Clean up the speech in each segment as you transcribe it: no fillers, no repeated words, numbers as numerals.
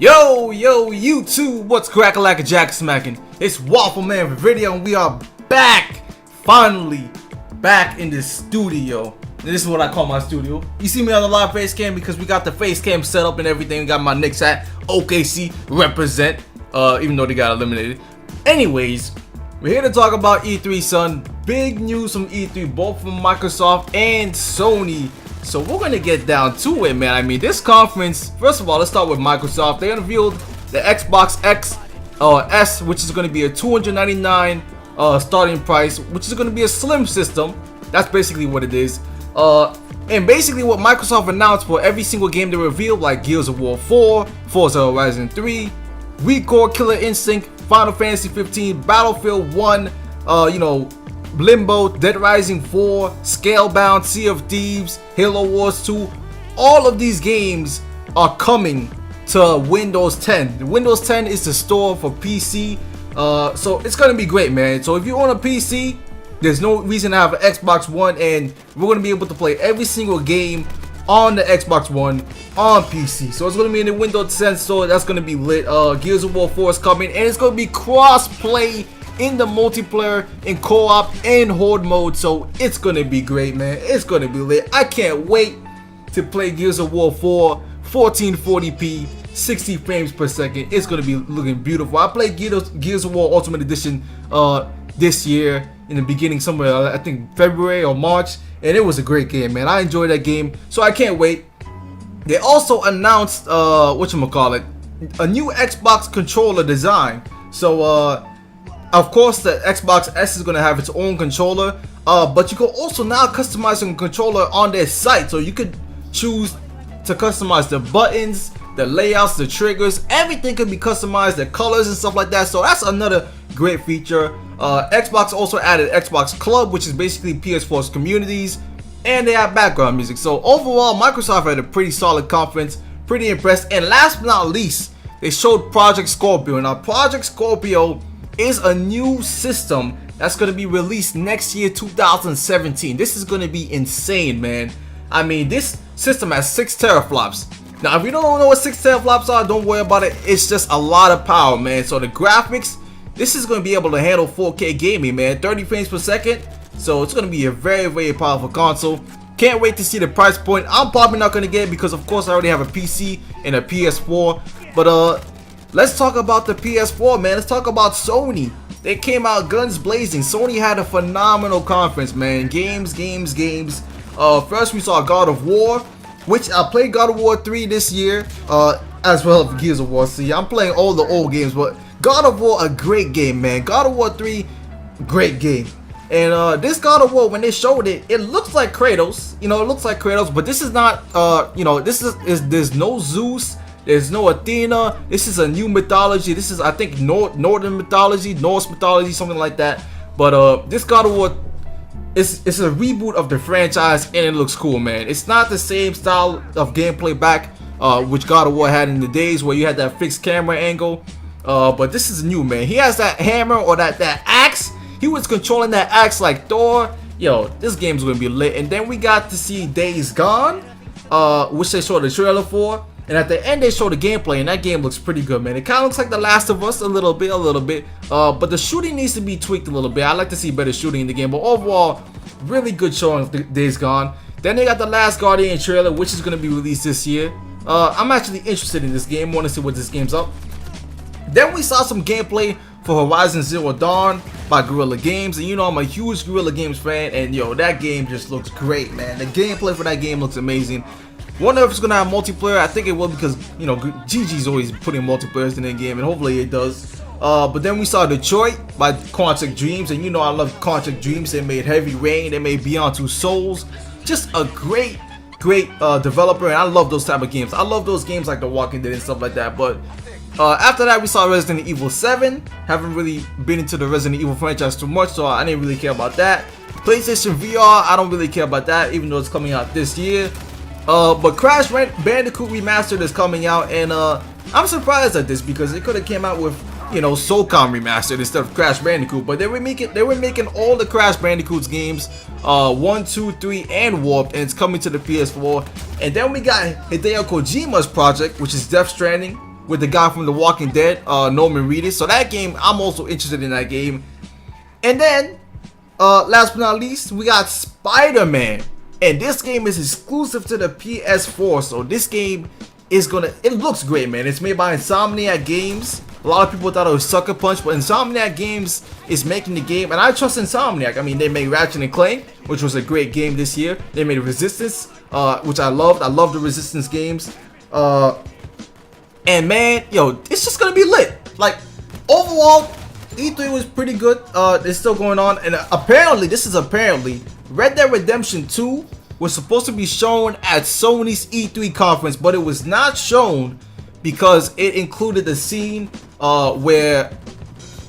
Yo, YouTube, what's crack-a-lack jack smacking? It's Waffle Man video, and we are back, finally, back in the studio. And this is what I call my studio. You see me on the live face cam because we got the face cam set up and everything. We got my Knicks hat, OKC represent, even though they got eliminated. Anyways, we're here to talk about E3, son. Big news from E3, both from Microsoft and Sony. So we're gonna get down to it, man. I mean, this conference, first of all, let's start with Microsoft. They unveiled the Xbox S, which is gonna be a $299 starting price, which is gonna be a slim system. That's basically what it is. And basically what Microsoft announced for every single game they revealed, like Gears of War 4, Forza Horizon 3, ReCore, Killer Instinct, Final Fantasy 15, Battlefield 1, Limbo, Dead Rising 4, Scalebound, Sea of Thieves, Halo Wars 2. All of these games are coming to Windows 10. The Windows 10 is the store for PC, so it's gonna be great, man. So if you own a PC, there's no reason to have an Xbox One, and we're gonna be able to play every single game on the Xbox One on PC. So it's gonna be in the Windows 10 store. That's gonna be lit. Gears of War 4 is coming, and it's gonna be cross-play in the multiplayer, in co-op, and horde mode. So it's gonna be great, man. It's gonna be lit. I can't wait to play Gears of War 4 1440p 60 frames per second. It's gonna be looking beautiful. I played Gears of War Ultimate Edition this year in the beginning, somewhere I think February or March, and it was a great game, man. I enjoyed that game, so I can't wait. They also announced whatchamacallit, a new Xbox controller design. So of course, the Xbox S is going to have its own controller, but you can also now customize a controller on their site. So you could choose to customize the buttons, the layouts, the triggers, everything could be customized, the colors and stuff like that. So that's another great feature. Xbox also added Xbox Club, which is basically PS4's communities, and they have background music. So overall, Microsoft had a pretty solid conference, pretty impressed. And last but not least, they showed Project Scorpio. Now, Project Scorpio is a new system that's going to be released next year, 2017. This is going to be insane, man. I mean, this system has 6 teraflops. Now, if you don't know what 6 teraflops are, don't worry about it. It's just a lot of power, man. So the graphics, this is going to be able to handle 4K gaming, man. 30 frames per second. So it's going to be a very, very powerful console. Can't wait to see the price point. I'm probably not going to get it because, of course, I already have a PC and a PS4. But let's talk about the PS4, man. Let's talk about Sony. They came out guns blazing. Sony had a phenomenal conference, man. Games. First, we saw God of War, which I played God of War 3 this year, as well as Gears of War. See, I'm playing all the old games, but God of War, a great game, man. God of War 3, great game. And this God of War, when they showed it, it looks like Kratos. You know, it looks like Kratos, but this is not, there's no Zeus. There's no Athena. This is a new mythology. This is, I think, Northern mythology, Norse mythology, something like that. But this God of War, it's a reboot of the franchise, and it looks cool, man. It's not the same style of gameplay back, which God of War had in the days where you had that fixed camera angle. But this is new, man. He has that hammer or that axe. He was controlling that axe like Thor. Yo, this game's gonna be lit. And then we got to see Days Gone, which they showed the trailer for. And at the end, they showed the gameplay, and that game looks pretty good, man. It kind of looks like The Last of Us a little bit. But the shooting needs to be tweaked a little bit. I like to see better shooting in the game. But overall, really good showing of Days Gone. Then they got The Last Guardian trailer, which is going to be released this year. I'm actually interested in this game. Want to see what this game's up. Then we saw some gameplay for Horizon Zero Dawn by Guerrilla Games. And you know I'm a huge Guerrilla Games fan. And yo, that game just looks great, man. The gameplay for that game looks amazing. Wonder if it's gonna have multiplayer. I think it will because, you know, GG's always putting multiplayers in their game, and hopefully it does. But then we saw Detroit by Quantic Dreams, and you know I love Quantic Dreams. They made Heavy Rain, they made Beyond Two Souls. Just a great developer, and I love those type of games. I love those games like The Walking Dead and stuff like that. But after that, we saw Resident Evil 7. Haven't really been into the Resident Evil franchise too much, so I didn't really care about that. PlayStation VR, I don't really care about that, even though it's coming out this year. But Crash Bandicoot Remastered is coming out, and I'm surprised at this because it could have came out with, you know, SOCOM Remastered instead of Crash Bandicoot. But they were making all the Crash Bandicoots games, 1, 2, 3, and Warped, and it's coming to the PS4. And then we got Hideo Kojima's project, which is Death Stranding. with the guy from The Walking Dead, Norman Reedus. So that game, I'm also interested in that game. And then, last but not least, we got Spider-Man. And this game is exclusive to the PS4. So this game is it looks great, man. It's made by Insomniac Games. A lot of people thought it was Sucker Punch, but Insomniac Games is making the game, and I trust Insomniac. I mean, they made Ratchet and Clank, which was a great game this year. They made Resistance, which I loved. I love the Resistance games. And man, yo, it's just gonna be lit. Like, overall, E3 was pretty good. It's still going on, and apparently, Red Dead Redemption 2 was supposed to be shown at Sony's E3 conference, but it was not shown because it included the scene where,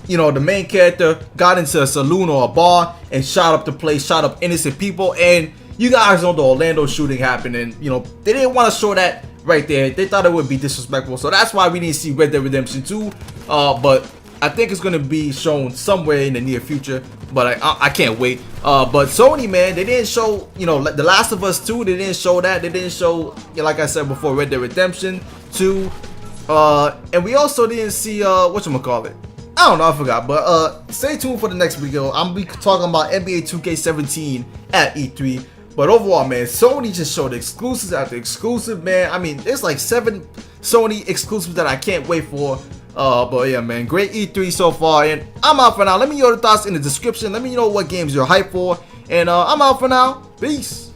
you know, the main character got into a saloon or a bar and shot up the place, shot up innocent people. And you guys know the Orlando shooting happened, and you know, they didn't want to show that right there. They thought it would be disrespectful, so that's why we didn't see Red Dead Redemption 2. But I think it's gonna be shown somewhere in the near future, but I can't wait. But Sony, man, they didn't show, you know, The Last of Us 2. They didn't show that. They didn't show, like I said before, Red Dead Redemption 2. And we also didn't see whatchamacallit. I don't know, I forgot. But stay tuned for the next video. I'm gonna be talking about NBA 2K17 at E3. But overall, man, Sony just showed exclusives after exclusive, man. I mean, there's like 7 Sony exclusives that I can't wait for. But yeah, man, great E3 so far, and I'm out for now. Let me know your thoughts in the description. Let me know what games you're hyped for, and I'm out for now. Peace.